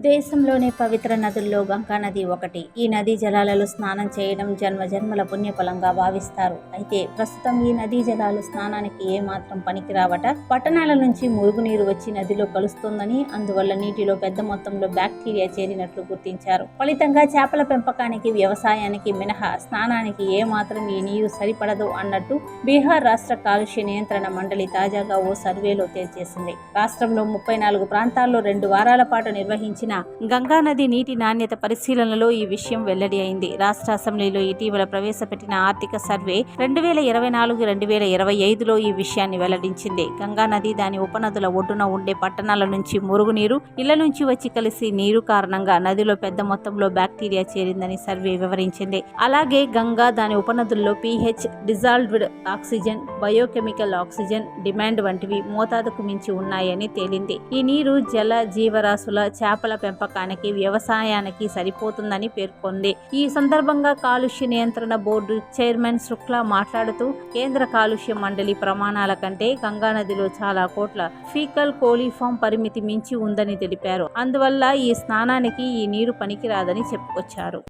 దేశంలోనే పవిత్ర నదుల్లో గంగా నది ఒకటి. ఈ నదీ జలాలలో స్నానం చేయడం జన్మజన్మల పుణ్యఫలంగా భావిస్తారు. అయితే ప్రస్తుతం ఈ నదీ జలాలు స్నానానికి ఏమాత్రం పనికిరావట. పట్టణాల నుంచి మురుగునీరు వచ్చి నదిలో కలుస్తోందని, అందువల్ల నీటిలో పెద్ద మొత్తంలో బ్యాక్టీరియా చేరినట్లు గుర్తించారు. ఫలితంగా చేపల పెంపకానికి, వ్యవసాయానికి మినహా స్నానానికి ఏమాత్రం ఈ నీరు సరిపడదు అన్నట్టు బీహార్ రాష్ట్ర కాలుష్య నియంత్రణ మండలి తాజాగా ఓ సర్వేలో తేల్చేసింది. రాష్ట్రంలో 34 ప్రాంతాల్లో 2 వారాల పాటు నిర్వహించిన గంగానది నీటి నాణ్యత పరిశీలనలో ఈ విషయం వెల్లడి అయింది. రాష్ట్ర అసెంబ్లీలో ఇటీవల ప్రవేశపెట్టిన ఆర్థిక సర్వే 2024-2025లో ఈ విషయాన్ని వెల్లడించింది. గంగానది, దాని ఉపనదుల ఒడ్డున ఉండే పట్టణాల నుంచి మురుగునీరు, ఇళ్ల నుంచి వచ్చి కలిసి నీరు కారణంగా నదిలో పెద్ద మొత్తంలో బ్యాక్టీరియా చేరిందని సర్వే వివరించింది. అలాగే గంగా, దాని ఉపనదుల్లో pH, dissolved oxygen, biochemical oxygen demand వంటివి మోతాదుకు మించి ఉన్నాయని తేలింది. ఈ నీరు జల జీవరాశుల, చేపల పెంపకానికి, వ్యవసాయానికి సరిపోతుందని పేర్కొంది. ఈ సందర్భంగా కాలుష్య నియంత్రణ బోర్డు చైర్మన్ శుక్లా మాట్లాడుతూ, కేంద్ర కాలుష్య మండలి ప్రమాణాల కంటే గంగానదిలో చాలా కోట్ల ఫీకల్ కోలిఫామ్ పరిమితి మించి ఉందని తెలిపారు. అందువల్ల ఈ స్నానానికి ఈ నీరు పనికిరాదని చెప్పుకొచ్చారు.